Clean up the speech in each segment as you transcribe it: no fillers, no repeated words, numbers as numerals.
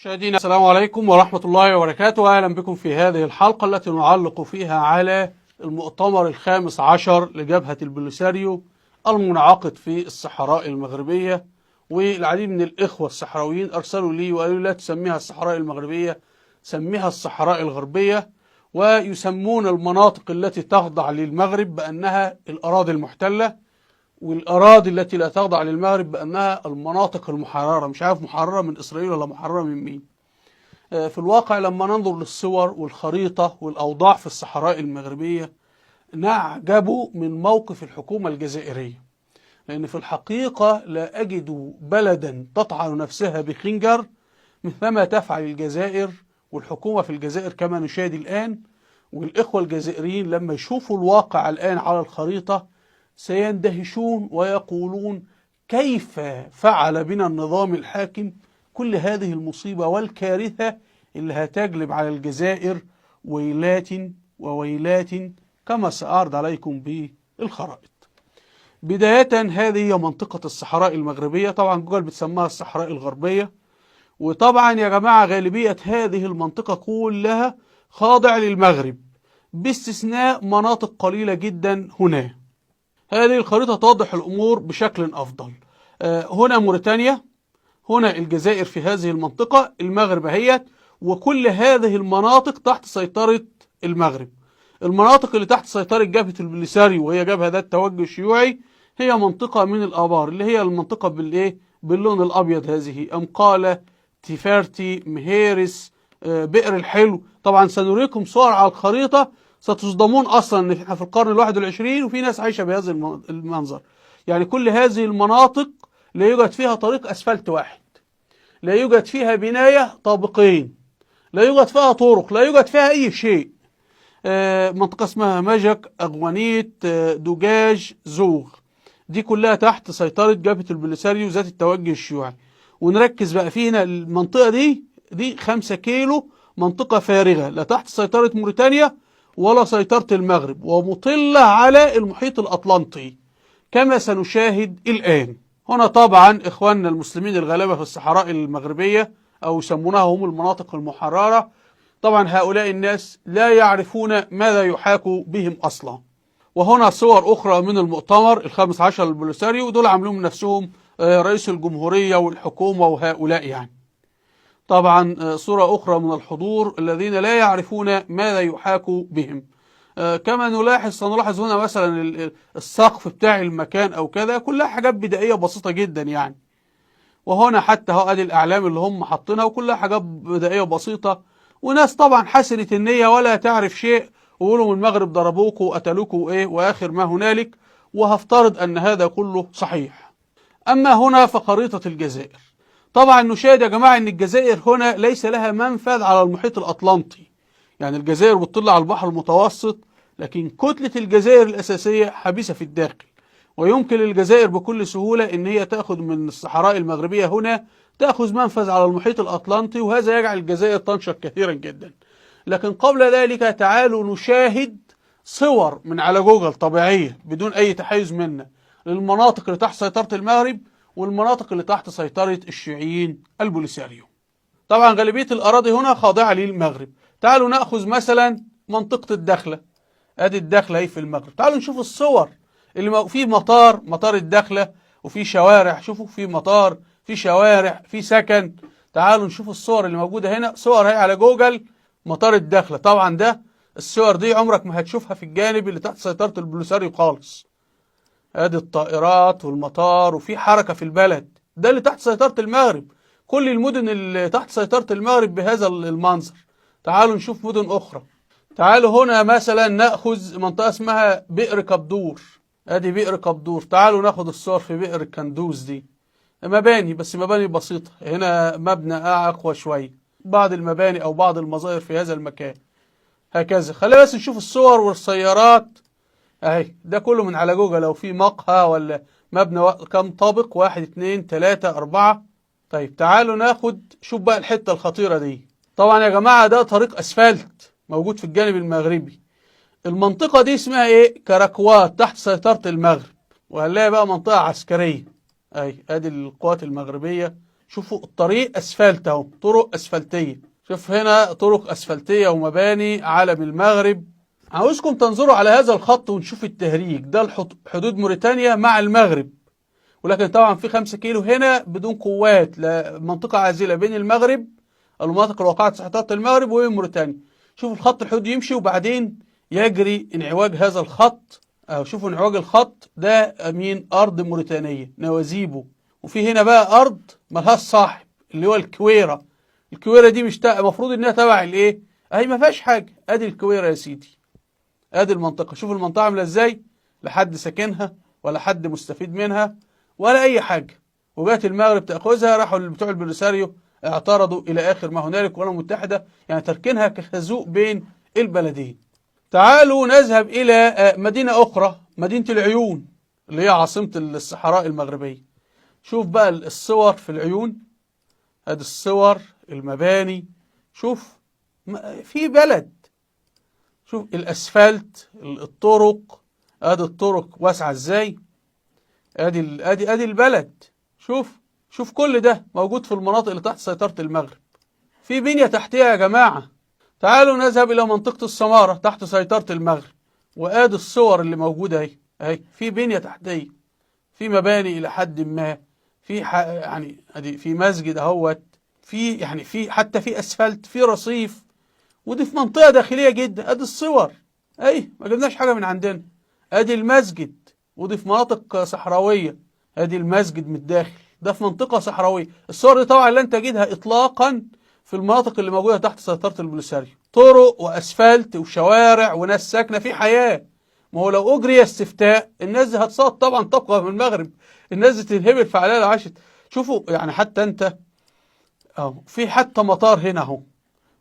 مشاهدينا السلام عليكم ورحمة الله وبركاته. أهلا بكم في هذه الحلقة التي نعلق فيها على المؤتمر الخامس عشر لجبهة البوليساريو المنعقد في الصحراء المغربية. والعديد من الإخوة الصحراويين أرسلوا لي وقالوا لا تسميها الصحراء المغربية، سميها الصحراء الغربية، ويسمون المناطق التي تخضع للمغرب بأنها الأراضي المحتلة، والأراضي التي لا تخضع للمغرب بأنها المناطق المحررة. مش عارف محررة من إسرائيل ولا محررة من مين. في الواقع لما ننظر للصور والخريطة والأوضاع في الصحراء المغربية نعجب من موقف الحكومة الجزائرية، لأن في الحقيقة لا أجد بلدا تطعن نفسها بخنجر مثلما تفعل الجزائر والحكومة في الجزائر كما نشاهد الآن. والإخوة الجزائريين لما يشوفوا الواقع الآن على الخريطة سيندهشون ويقولون كيف فعل بنا النظام الحاكم كل هذه المصيبة والكارثة اللي هتجلب على الجزائر ويلات وويلات كما سأعرض عليكم بالخرائط. بداية هذه هي منطقة الصحراء المغربية، طبعا جوجل بتسميها الصحراء الغربية. وطبعا يا جماعة غالبية هذه المنطقة كلها خاضع للمغرب باستثناء مناطق قليلة جدا هنا. هذه الخريطة توضح الأمور بشكل أفضل. هنا موريتانيا، هنا الجزائر في هذه المنطقة، المغرب هي، وكل هذه المناطق تحت سيطرة المغرب. المناطق اللي تحت سيطرة جبهة البوليساريو وهي جبهة ذات التوجه الشيوعي هي منطقة من الآبار اللي هي المنطقة باللون الأبيض، هذه أمقالة، تيفارتي، مهيرس، بئر الحلو. طبعا سنريكم صور على الخريطة ستصدمون اصلا ان احنا في القرن ال21 وفي ناس عايشه بهذا المنظر. يعني كل هذه المناطق لا يوجد فيها طريق اسفلت واحد، لا يوجد فيها بنايه طابقين، لا يوجد فيها طرق، لا يوجد فيها اي شيء. منطقه اسمها مجك، اغوانيت، دجاج، زوغ، دي كلها تحت سيطره جبهه البوليساريو ذات التوجه الشيوعي. ونركز بقى فينا المنطقه دي 5 كيلو منطقه فارغه لا تحت سيطره موريتانيا ولا سيطرة المغرب، ومطلة على المحيط الأطلنطي كما سنشاهد الآن. هنا طبعا إخواننا المسلمين الغلابة في الصحراء المغربية أو يسمونها هم المناطق المحررة. طبعا هؤلاء الناس لا يعرفون ماذا يحاك بهم أصلا. وهنا صور أخرى من المؤتمر الخامس عشر البوليساريو، دول عاملين من نفسهم رئيس الجمهورية والحكومة وهؤلاء يعني. طبعا صورة أخرى من الحضور الذين لا يعرفون ماذا يحاك بهم. كما سنلاحظ هنا مثلا السقف بتاع المكان أو كذا، كلها حاجات بدائية بسيطة جدا يعني. وهنا حتى هو ادي الأعلام اللي هم حاطينها وكلها حاجات بدائية بسيطة. وناس طبعا حسنة النية ولا تعرف شيء ويقولوا من المغرب ضربوكوا وقتلوكوا وآخر ما هنالك، وهفترض أن هذا كله صحيح. أما هنا فخريطة الجزائر، طبعا نشاهد يا جماعة ان الجزائر هنا ليس لها منفذ على المحيط الأطلنطي. يعني الجزائر بتطل على البحر المتوسط، لكن كتلة الجزائر الأساسية حبيسة في الداخل، ويمكن للجزائر بكل سهولة ان هي تأخذ من الصحراء المغربية هنا تأخذ منفذ على المحيط الأطلنطي، وهذا يجعل الجزائر تنشط كثيرا جدا. لكن قبل ذلك تعالوا نشاهد صور من على جوجل طبيعية بدون أي تحيز منا للمناطق اللي تحت سيطرة المغرب والمناطق اللي تحت سيطرة الشيوعيين البوليساريو. طبعا غالبية الأراضي هنا خاضعة للمغرب. تعالوا نأخذ مثلا منطقة الدخلة، ادي الدخلة اهي في المغرب. تعالوا نشوف الصور اللي في مطار الدخلة، وفي شوارع، شوفوا في مطار، في شوارع، في سكن. تعالوا نشوف الصور اللي موجودة هنا، صور هي على جوجل مطار الدخلة. طبعا ده الصور دي عمرك ما هتشوفها في الجانب اللي تحت سيطرة البوليساريو خالص. ادي الطائرات والمطار وفي حركة في البلد، ده اللي تحت سيطرة المغرب. كل المدن اللي تحت سيطرة المغرب بهذا المنظر. تعالوا نشوف مدن أخرى. تعالوا هنا مثلا نأخذ منطقة اسمها بئر كبدور، ادي بئر كبدور. تعالوا ناخد الصور في بئر الكندوز، دي مباني بس مباني بسيطة. هنا مبنى أقوى شوية، بعض المباني أو بعض المظاهر في هذا المكان هكذا. خلينا بس نشوف الصور والسيارات اهي، ده كله من على جوجل. لو في مقهى ولا مبنى كم طابق، 1 2 3 4. طيب تعالوا ناخد شوف بقى الحتة الخطيرة دي. طبعا يا جماعة ده طريق اسفلت موجود في الجانب المغربي. المنطقة دي اسمها كراكوات تحت سيطرة المغرب، وهنلاقي بقى منطقة عسكرية اهي. ادي القوات المغربية شوفوا الطريق اسفلت اهو، طرق اسفلتيه. شوف هنا طرق اسفلتيه ومباني علم المغرب. عاوزكم تنظروا على هذا الخط ونشوف التهريج ده. حدود موريتانيا مع المغرب، ولكن طبعا في 5 كيلو هنا بدون قوات، منطقه عازله بين المغرب، المناطق الواقعه تحت خط المغرب وبين موريتانيا. شوفوا الخط الحدود يمشي وبعدين يجري انعواج هذا الخط. شوفوا انعواج الخط ده مين؟ ارض موريتانيه نوازيبو. وفي هنا بقى ارض ملهاش صاحب اللي هو الكويره. الكويره دي مش المفروض انها تبع الايه؟ اهي ما فيهاش حاجه. ادي الكويره يا سيدي، ادي المنطقه. شوف المنطقه عامله ازاي، لا حد ساكنها ولا حد مستفيد منها ولا اي حاجه. وجات المغرب تاخذها، راحوا بتوع البوليساريو اعترضوا الى اخر ما هنالك، والامم المتحده يعني تركينها كخازوق بين البلدين. تعالوا نذهب الى مدينه اخرى، مدينه العيون اللي هي عاصمه الصحراء المغربيه. شوف بقى الصور في العيون، ادي الصور، المباني. شوف في بلد، شوف الاسفلت، الطرق، ادي الطرق واسعه ازاي، ادي البلد. شوف كل ده موجود في المناطق اللي تحت سيطره المغرب. في بنيه تحتيه يا جماعه. تعالوا نذهب الى منطقه السماره تحت سيطره المغرب، وادي الصور اللي موجوده اهي. في بنيه تحتيه، في مباني الى حد ما، في يعني ادي في مسجد اهوت، في يعني في حتى في اسفلت، في رصيف، ودي في منطقه داخليه جدا. ادي الصور اي، ما جبناش حاجه من عندنا. ادي المسجد، ودي في مناطق صحراويه. ادي المسجد من الداخل، ده في منطقه صحراويه. الصور دي طبعا لن تجدها اطلاقا في المناطق اللي موجوده تحت سيطره البوليساريو. طرق واسفلت وشوارع وناس ساكنه في حياه. ما هو لو اجري استفتاء الناس دي هتصاد طبعا، تبقى من المغرب. الناس دي تنهبل في عليها عاشت. شوفوا يعني حتى انت اهو، في حتى مطار هنا اهو،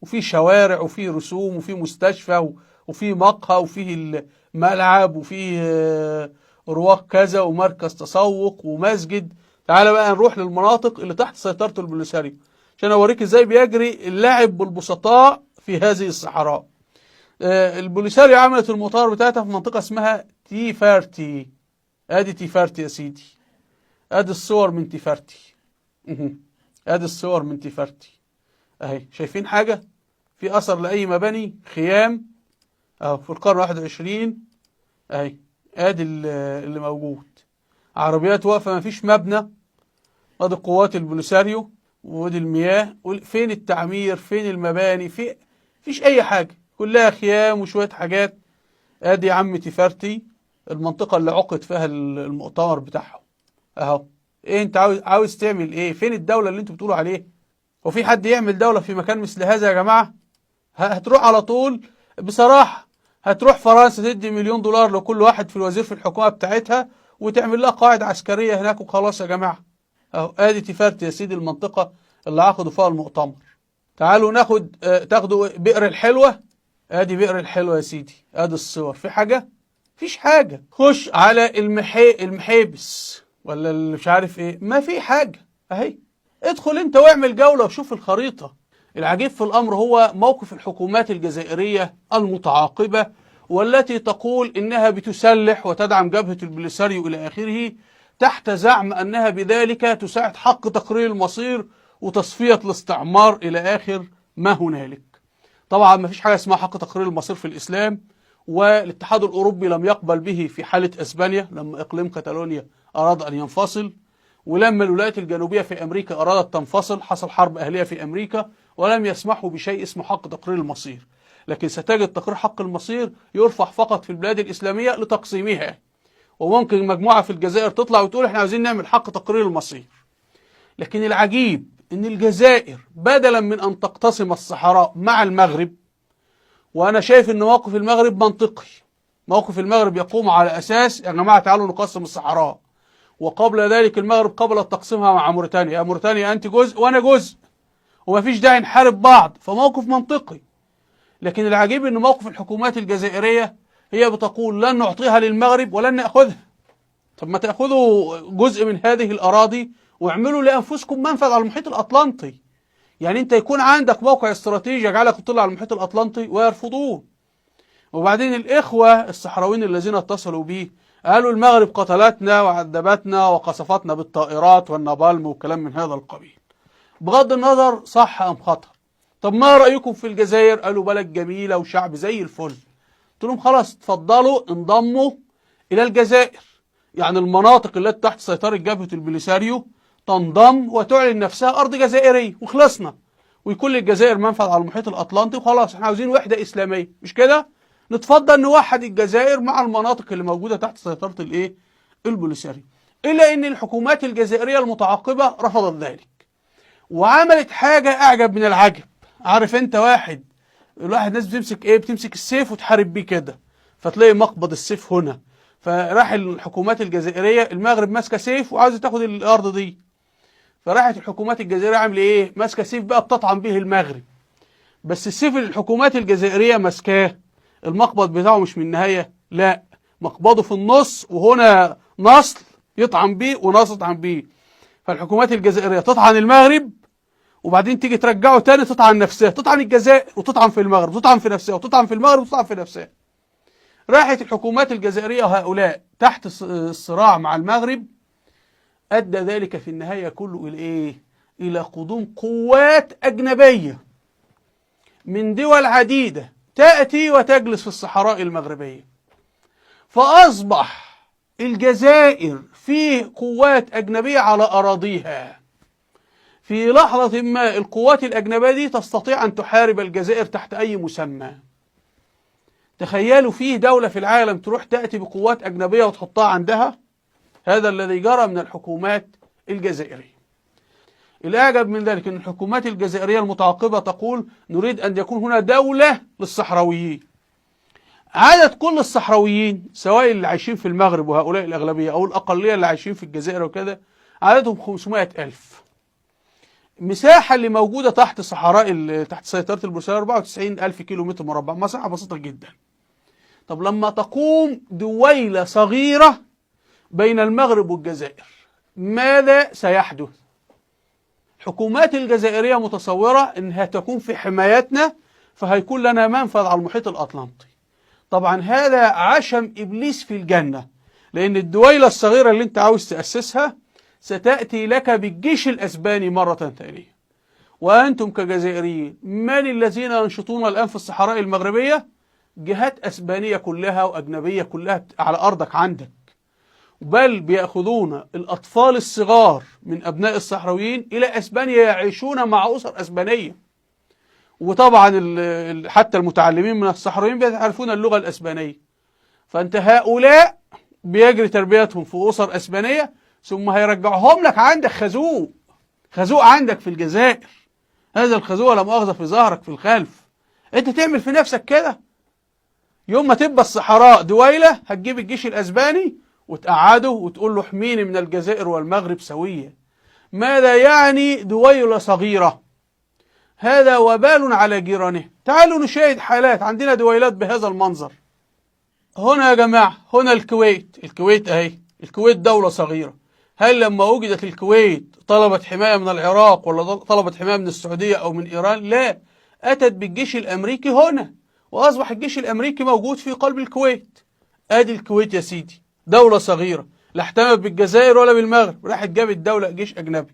وفي شوارع وفي رسوم وفي مستشفى وفي مقهى وفيه الملعب وفيه رواق كذا ومركز تسوق ومسجد. تعال بقى نروح للمناطق اللي تحت سيطرة البوليساريو عشان اوريك ازاي بيجري اللعب بالبسطاء في هذه الصحراء. البوليساريو عملت المطار بتاعتها في منطقة اسمها تيفارتي. ادي تيفارتي يا سيدي، ادي الصور من تيفارتي. ادي الصور من تيفارتي اهي. شايفين حاجة؟ في اثر لاي مباني خيام اهو في القرن 21 اهي. ادي اللي موجود، عربيات واقفة، مفيش مبنى. ادي قوات البوليساريو ودي المياه. فين التعمير؟ فين المباني؟ فيش اي حاجة، كلها خيام وشوية حاجات. ادي يا عم تيفارتي، المنطقة اللي عقد فيها المؤتمر بتاعهم اهو. ايه انت عاوز تعمل ايه؟ فين الدولة اللي انتوا بتقولوا عليه؟ وفي حد يعمل دولة في مكان مثل هذا يا جماعة؟ هتروح على طول بصراحة، هتروح فرنسا تدي $1,000,000 لكل واحد في الوزير في الحكومة بتاعتها وتعمل لها قاعدة عسكرية هناك وخلاص يا جماعة. اهو ادي تيفارتي يا سيدي، المنطقة اللي عقدوا فيها المؤتمر. تعالوا تاخدوا بئر الحلوة. ادي بئر الحلوة يا سيدي، ادي الصور. في حاجة؟ مفيش حاجة. خش على المحيبس ولا اللي مش عارف ايه، ما في حاجة اهي. ادخل انت واعمل جولة وشوف الخريطة. العجيب في الأمر هو موقف الحكومات الجزائرية المتعاقبة، والتي تقول إنها بتسلح وتدعم جبهة البوليساريو إلى آخره، تحت زعم أنها بذلك تساعد حق تقرير المصير وتصفية الاستعمار إلى آخر ما هنالك. طبعا ما فيش حاجة اسمها حق تقرير المصير في الإسلام، والاتحاد الأوروبي لم يقبل به في حالة إسبانيا لما إقليم كاتالونيا أراد أن ينفصل، ولما الولايات الجنوبية في أمريكا أرادت تنفصل حصل حرب أهلية في أمريكا ولم يسمحوا بشيء اسمه حق تقرير المصير. لكن ستجد تقرير حق المصير يرفع فقط في البلاد الإسلامية لتقسيمها، وممكن مجموعة في الجزائر تطلع وتقول احنا عاوزين نعمل حق تقرير المصير. لكن العجيب ان الجزائر بدلا من ان تقتسم الصحراء مع المغرب، وانا شايف ان موقف المغرب منطقي، موقف المغرب يقوم على اساس يا جماعة تعالوا نقسم الصحراء، وقبل ذلك المغرب قبلت تقسيمها مع موريتانيا، يا موريتانيا انت جزء وانا جزء ومفيش داعي نحارب بعض، فموقف منطقي. لكن العجيب ان موقف الحكومات الجزائرية هي بتقول لن نعطيها للمغرب ولن نأخذها. طب ما تأخذوا جزء من هذه الأراضي واعملوا لأنفسكم منفذ على المحيط الأطلنطي. يعني انت يكون عندك موقع استراتيجي يجعلك تطلع على المحيط الأطلنطي ويرفضون. وبعدين الإخوة الصحراويين الذين اتصلوا بي قالوا المغرب قتلتنا وعذبتنا وقصفتنا بالطائرات والنابالم وكلام من هذا القبيل. بغض النظر صح أم خطأ. طب ما رأيكم في الجزائر؟ قالوا بلد جميلة وشعب زي الفل. قلت لهم خلاص اتفضلوا انضموا إلى الجزائر، يعني المناطق التي تحت سيطرة جبهة البوليساريو تنضم وتعلن نفسها أرض جزائرية وخلصنا، ويكون للجزائر منفذ على المحيط الأطلنطي وخلاص. احنا عاوزين وحدة إسلامية، مش كده؟ نتفضل نوحد الجزائر مع المناطق اللي موجودة تحت سيطرة البوليساريو. إلا أن الحكومات الجزائرية المتعاقبة رفضت ذلك، وعملت حاجة أعجب من العجب. عارف أنت الواحد ناس بتمسك بتمسك السيف وتحارب بيه كده، فتلاقي مقبض السيف هنا. فراح الحكومات الجزائرية، المغرب ماسكة سيف وعاوزة تاخد الأرض دي، فراحت الحكومات الجزائرية عاملة ماسكة سيف بقى بتطعن به المغرب. بس السيف اللي الحكومات الجزائرية ماسكاه المقبض بتاعه مش من النهاية، لا، مقبضه في النص، وهنا نصل يطعن بيه ونصل يطعن بيه. فالحكومات الجزائرية تطعن المغرب، وبعدين تيجي ترجعه تاني تطعن نفسها، تطعن الجزائر وتطعن في المغرب وتطعن في نفسها وتطعن في المغرب وتطعن في نفسها. راحت الحكومات الجزائرية هؤلاء تحت الصراع مع المغرب، أدى ذلك في النهاية كله إلى قدوم قوات أجنبية من دول عديدة تأتي وتجلس في الصحراء المغربية. فأصبح الجزائر فيه قوات أجنبية على أراضيها. في لحظة ما القوات الأجنبية دي تستطيع أن تحارب الجزائر تحت أي مسمى. تخيلوا فيه دولة في العالم تروح تأتي بقوات أجنبية وتحطها عندها. هذا الذي جرى من الحكومات الجزائرية. الأعجب من ذلك أن الحكومات الجزائرية المتعاقبة تقول نريد أن يكون هنا دولة للصحراويين. عدد كل الصحراويين سواء اللي عايشين في المغرب وهؤلاء الأغلبية أو الأقلية اللي عايشين في الجزائر وكذا عددهم 500,000. مساحة اللي موجودة تحت صحراء تحت سيطرة البوليساريو 94,000 كيلومتر مربع، مساحة بسيطة جدا. طب لما تقوم دويلة صغيرة بين المغرب والجزائر ماذا سيحدث؟ الحكومات الجزائرية متصورة أنها تكون في حمايتنا، فهيكون لنا منفذ على المحيط الأطلنطي. طبعا هذا عشم إبليس في الجنة، لأن الدويلة الصغيرة اللي أنت عاوز تأسسها ستأتي لك بالجيش الأسباني مرة ثانية. وأنتم كجزائريين من الذين ينشطون الآن في الصحراء المغربية؟ جهات أسبانية كلها وأجنبية كلها على أرضك عندك، بل بيأخذون الأطفال الصغار من أبناء الصحراويين إلى أسبانيا يعيشون مع أسر أسبانية. وطبعا حتى المتعلمين من الصحراويين بيعرفون اللغة الأسبانية. فأنت هؤلاء بيجري تربيتهم في أسر أسبانية، ثم هيرجعهم لك عندك خازوق عندك في الجزائر. هذا الخازوق لا مؤاخذة في ظهرك في الخلف. أنت تعمل في نفسك كده؟ يوم ما تبقى الصحراء دويلة هتجيب الجيش الأسباني وتقعده وتقول له احميني من الجزائر والمغرب سويا. ماذا يعني دويلة صغيرة؟ هذا وبال على جيرانه. تعالوا نشاهد حالات عندنا دويلات بهذا المنظر. هنا يا جماعة، هنا الكويت أهي. الكويت دولة صغيرة. هل لما وجدت الكويت طلبت حماية من العراق ولا طلبت حماية من السعودية أو من إيران؟ لا، أتت بالجيش الأمريكي هنا، وأصبح الجيش الأمريكي موجود في قلب الكويت. أدي الكويت يا سيدي، دولة صغيرة لا احتمت بالجزائر ولا بالمغرب، راحت جابت دولة جيش أجنبي.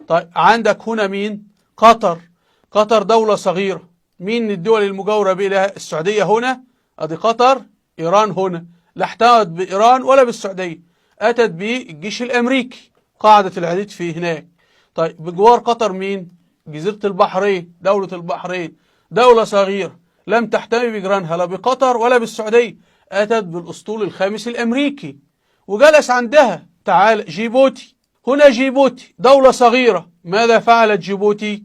طيب عندك هنا مين؟ قطر دولة صغيرة. مين الدول المجاورة بها؟ السعودية هنا، أدي قطر. إيران هنا، لا احتمت بإيران ولا بالسعودية، أتت بالجيش الأمريكي، قاعدة العديد في هناك. طيب بجوار قطر مين؟ جزيرة البحرين، دولة البحرين دولة صغيرة لم تحتمي بجيرانها لا بقطر ولا بالسعودية، أتت بالأسطول الخامس الأمريكي وجلس عندها. تعال جيبوتي، هنا جيبوتي دولة صغيرة. ماذا فعلت جيبوتي؟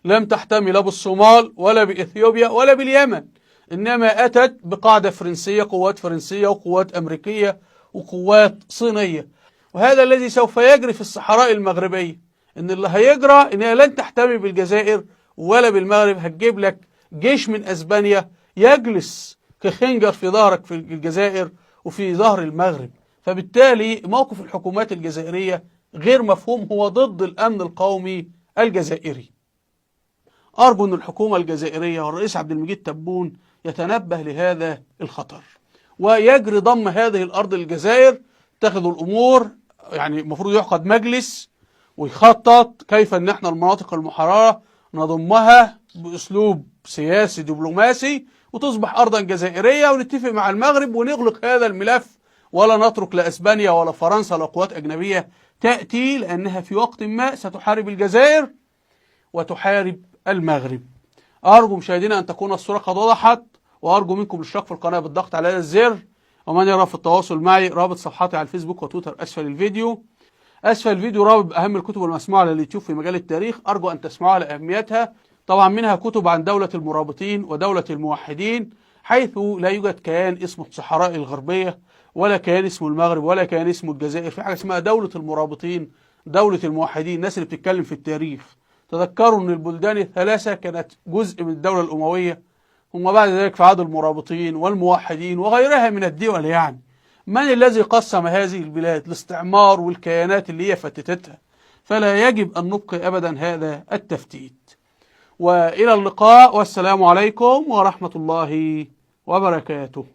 لم تحتمي لا بالصومال ولا بإثيوبيا ولا باليمن، إنما أتت بقاعدة فرنسية، قوات فرنسية وقوات أمريكية وقوات صينية. وهذا الذي سوف يجري في الصحراء المغربية، إن اللي هيجرى إنها لن تحتمي بالجزائر ولا بالمغرب، هتجيب لك جيش من أسبانيا يجلس كخنجر في ظهرك في الجزائر وفي ظهر المغرب. فبالتالي موقف الحكومات الجزائرية غير مفهوم، هو ضد الأمن القومي الجزائري. أرجو أن الحكومة الجزائرية والرئيس عبد المجيد تبون يتنبه لهذا الخطر ويجري ضم هذه الأرض للجزائر. تاخذ الأمور، يعني المفروض يعقد مجلس ويخطط كيف ان احنا المناطق المحررة نضمها باسلوب سياسي دبلوماسي وتصبح ارضا جزائرية، ونتفق مع المغرب ونغلق هذا الملف، ولا نترك لا اسبانيا ولا فرنسا ولا قوات اجنبية تأتي، لانها في وقت ما ستحارب الجزائر وتحارب المغرب. ارجو مشاهدينا ان تكون الصورة قد وضحت، وارجو منكم الاشتراك في القناة بالضغط على هذا الزر، ومن يرغب في التواصل معي رابط صفحاتي على الفيسبوك وتويتر اسفل الفيديو. اسفل الفيديو رابط اهم الكتب المسموعه على اليوتيوب في مجال التاريخ، ارجو ان تسمعوها لاهميتها. طبعا منها كتب عن دولة المرابطين ودولة الموحدين، حيث لا يوجد كيان اسمه الصحراء الغربية ولا كيان اسمه المغرب ولا كيان اسمه الجزائر، في حاجة اسمها دولة المرابطين، دولة الموحدين. الناس اللي بتتكلم في التاريخ تذكروا ان البلدان الثلاثة كانت جزء من الدولة الأموية، ثم بعد ذلك في عهد المرابطين والموحدين وغيرها من الدول. يعني من الذي قسم هذه البلاد؟ الاستعمار والكيانات اللي هي فتتتها. فلا يجب أن نبقي أبدا هذا التفتيت. وإلى اللقاء، والسلام عليكم ورحمة الله وبركاته.